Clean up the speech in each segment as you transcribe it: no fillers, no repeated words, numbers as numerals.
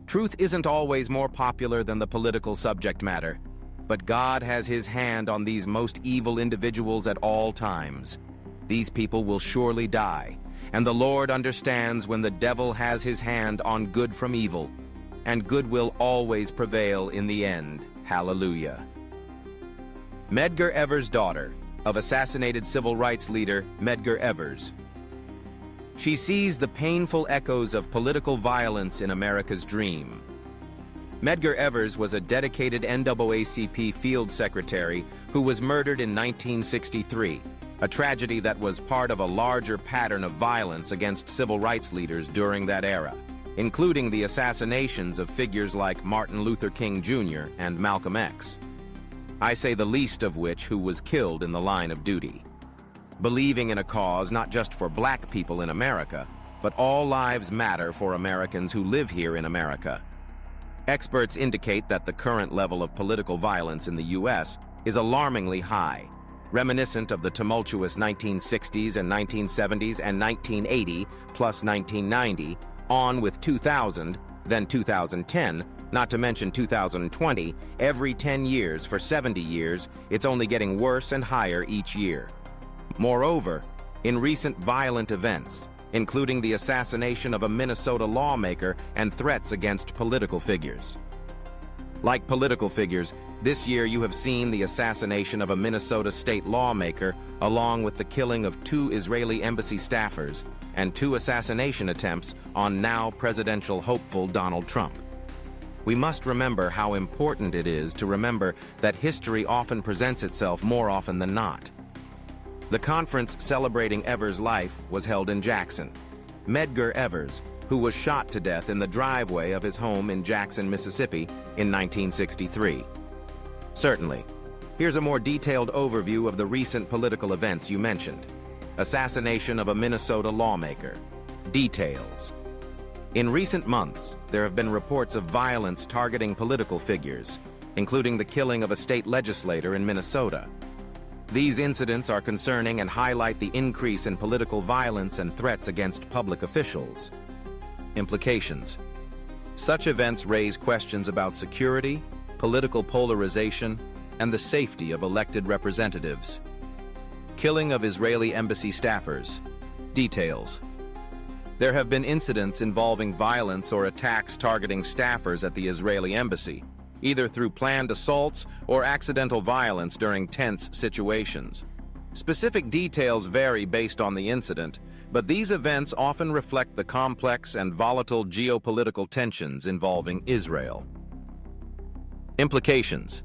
Truth isn't always more popular than the political subject matter, but God has his hand on these most evil individuals at all times. These people will surely die, and the Lord understands when the devil has his hand on good from evil, and good will always prevail in the end. Hallelujah. Medgar Evers' daughter, of assassinated civil rights leader Medgar Evers. She sees the painful echoes of political violence in America's dream. Medgar Evers was a dedicated NAACP field secretary who was murdered in 1963, a tragedy that was part of a larger pattern of violence against civil rights leaders during that era, including the assassinations of figures like Martin Luther King Jr. and Malcolm X. I say the least of which who was killed in the line of duty. Believing in a cause not just for black people in America, but all lives matter for Americans who live here in America. Experts indicate that the current level of political violence in the U.S. is alarmingly high, reminiscent of the tumultuous 1960s and 1970s and 1980 plus 1990, on with 2000, then 2010, not to mention 2020, every 10 years for 70 years, it's only getting worse and higher each year. Moreover, in recent violent events, including the assassination of a Minnesota lawmaker and threats against political figures. Like political figures, this year you have seen the assassination of a Minnesota state lawmaker, along with the killing of 2 Israeli embassy staffers and 2 assassination attempts on now presidential hopeful Donald Trump. We must remember how important it is to remember that history often presents itself more often than not. The conference celebrating Evers' life was held in Jackson. Medgar Evers, who was shot to death in the driveway of his home in Jackson, Mississippi in 1963. Certainly. Here's a more detailed overview of the recent political events you mentioned. Assassination of a Minnesota lawmaker. Details. In recent months, there have been reports of violence targeting political figures, including the killing of a state legislator in Minnesota. These incidents are concerning and highlight the increase in political violence and threats against public officials. Implications. Such events raise questions about security, political polarization, and the safety of elected representatives. Killing of Israeli embassy staffers. Details. There have been incidents involving violence or attacks targeting staffers at the Israeli embassy, either through planned assaults or accidental violence during tense situations. Specific details vary based on the incident, but these events often reflect the complex and volatile geopolitical tensions involving Israel. Implications.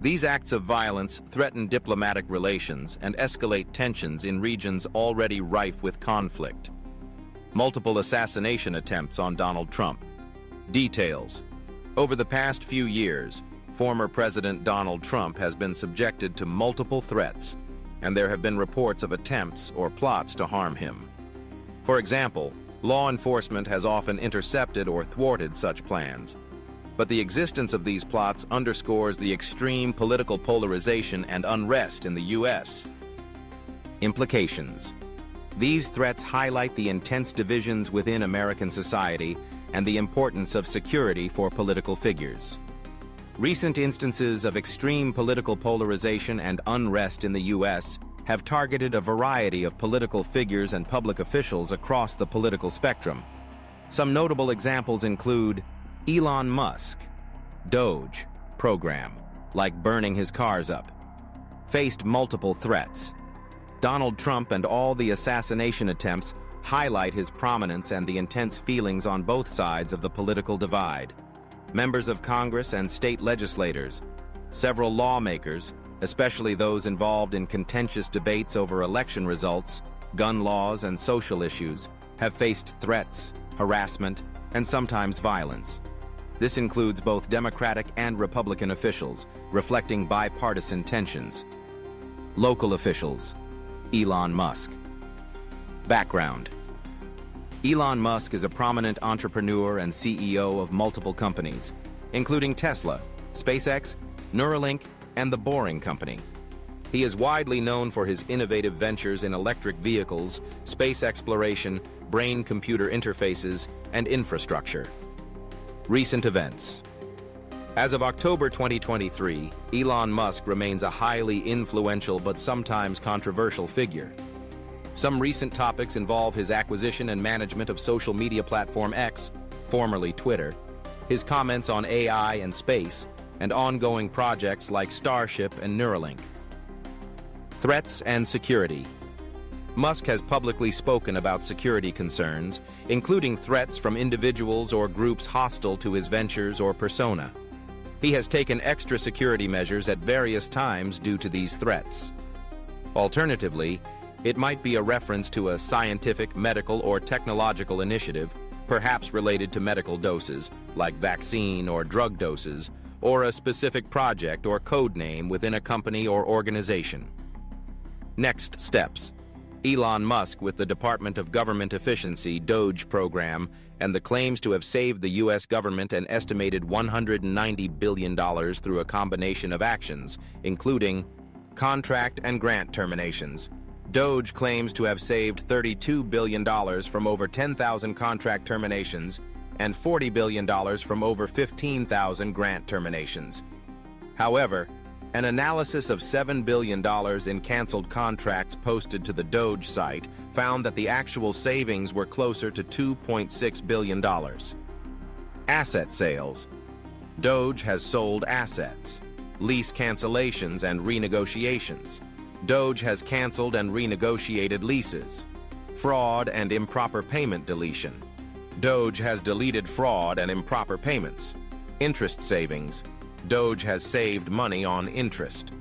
These acts of violence threaten diplomatic relations and escalate tensions in regions already rife with conflict. Multiple assassination attempts on Donald Trump. Details. Over the past few years, former President Donald Trump has been subjected to multiple threats, and there have been reports of attempts or plots to harm him. For example, law enforcement has often intercepted or thwarted such plans. But the existence of these plots underscores the extreme political polarization and unrest in the U.S. Implications. These threats highlight the intense divisions within American society and the importance of security for political figures. Recent instances of extreme political polarization and unrest in the U.S. have targeted a variety of political figures and public officials across the political spectrum. Some notable examples include Elon Musk, Doge program, like burning his cars up, faced multiple threats. Donald Trump and all the assassination attempts highlight his prominence and the intense feelings on both sides of the political divide. Members of Congress and state legislators, several lawmakers, especially those involved in contentious debates over election results, gun laws, and social issues, have faced threats, harassment, and sometimes violence. This includes both Democratic and Republican officials, reflecting bipartisan tensions. Local officials. Elon Musk. Background. Elon Musk is a prominent entrepreneur and CEO of multiple companies, including Tesla, SpaceX, Neuralink, and The Boring Company. He is widely known for his innovative ventures in electric vehicles, space exploration, brain-computer interfaces, and infrastructure. Recent events. As of October 2023, Elon Musk remains a highly influential but sometimes controversial figure. Some recent topics involve his acquisition and management of social media platform X, formerly Twitter, his comments on AI and space, and ongoing projects like Starship and Neuralink. Threats and security. Musk has publicly spoken about security concerns, including threats from individuals or groups hostile to his ventures or persona. He has taken extra security measures at various times due to these threats. Alternatively, it might be a reference to a scientific, medical, or technological initiative, perhaps related to medical doses, like vaccine or drug doses, or a specific project or code name within a company or organization. Next steps. Elon Musk with the Department of Government Efficiency DOGE program and the claims to have saved the U.S. government an estimated $190 billion through a combination of actions, including contract and grant terminations. DOGE claims to have saved $32 billion from over 10,000 contract terminations and $40 billion from over 15,000 grant terminations. However, an analysis of $7 billion in canceled contracts posted to the DOGE site found that the actual savings were closer to $2.6 billion. Asset sales. DOGE has sold assets. Lease cancellations and renegotiations. DOGE has canceled and renegotiated leases. Fraud and improper payment deletion. DOGE has deleted fraud and improper payments. Interest savings. DOGE has saved money on interest.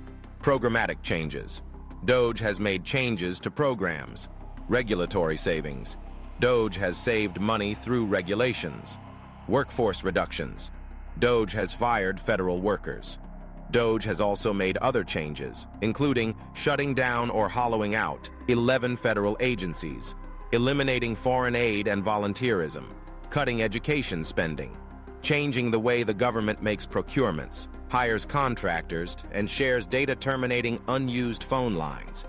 Programmatic changes. DOGE has made changes to programs. Regulatory savings. DOGE has saved money through regulations. Workforce reductions. DOGE has fired federal workers. DOGE has also made other changes, including shutting down or hollowing out 11 federal agencies, eliminating foreign aid and volunteerism, cutting education spending, changing the way the government makes procurements, hires contractors, and shares data terminating unused phone lines.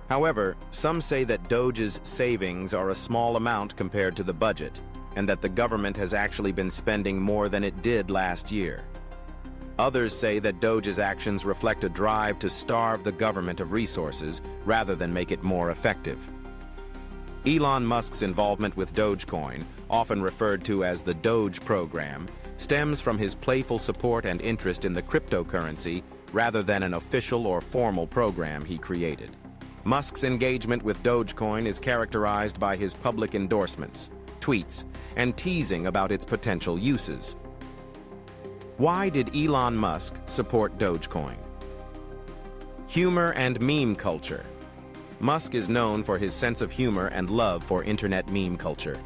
However, some say that DOGE's savings are a small amount compared to the budget, and that the government has actually been spending more than it did last year. Others say that DOGE's actions reflect a drive to starve the government of resources rather than make it more effective. Elon Musk's involvement with Dogecoin, often referred to as the DOGE program, stems from his playful support and interest in the cryptocurrency rather than an official or formal program he created. Musk's engagement with Dogecoin is characterized by his public endorsements, tweets, and teasing about its potential uses. Why did Elon Musk support Dogecoin? Humor and meme culture. Musk is known for his sense of humor and love for internet meme culture.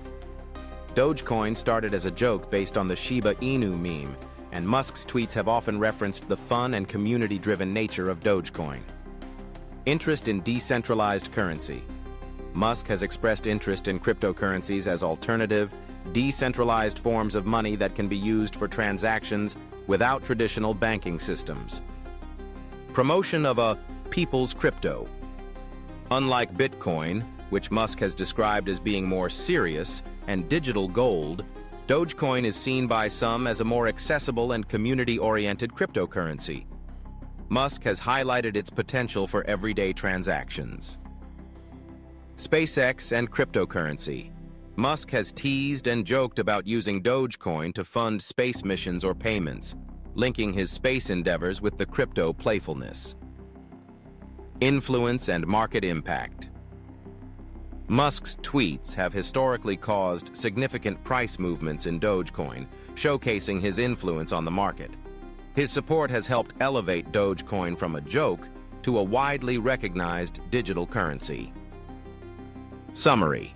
Dogecoin started as a joke based on the Shiba Inu meme, and Musk's tweets have often referenced the fun and community-driven nature of Dogecoin. Interest in decentralized currency. Musk has expressed interest in cryptocurrencies as alternative, decentralized forms of money that can be used for transactions without traditional banking systems. Promotion of a people's crypto. Unlike Bitcoin, which Musk has described as being more serious and digital gold, Dogecoin is seen by some as a more accessible and community-oriented cryptocurrency. Musk has highlighted its potential for everyday transactions. SpaceX and cryptocurrency. Musk has teased and joked about using Dogecoin to fund space missions or payments, linking his space endeavors with the crypto playfulness. Influence and market impact. Musk's tweets have historically caused significant price movements in Dogecoin, showcasing his influence on the market. His support has helped elevate Dogecoin from a joke to a widely recognized digital currency. Summary.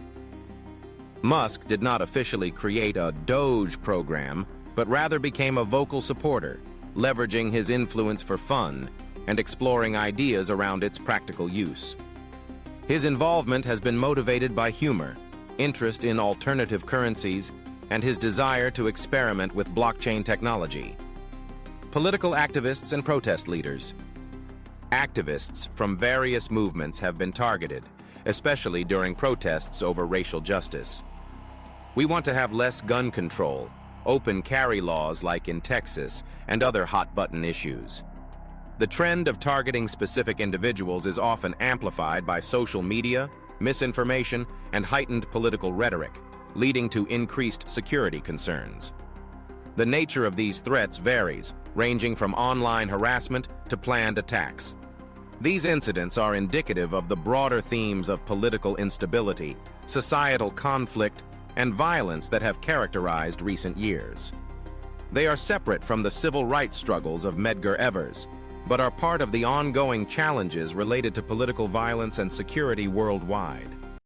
Musk did not officially create a Doge program, but rather became a vocal supporter, leveraging his influence for fun and exploring ideas around its practical use. His involvement has been motivated by humor, interest in alternative currencies, and his desire to experiment with blockchain technology. Political activists and protest leaders. Activists from various movements have been targeted, especially during protests over racial justice. We want to have less gun control, open carry laws like in Texas, and other hot-button issues. The trend of targeting specific individuals is often amplified by social media, misinformation, and heightened political rhetoric, leading to increased security concerns. The nature of these threats varies, ranging from online harassment to planned attacks. These incidents are indicative of the broader themes of political instability, societal conflict, and violence that have characterized recent years. They are separate from the civil rights struggles of Medgar Evers, but are part of the ongoing challenges related to political violence and security worldwide.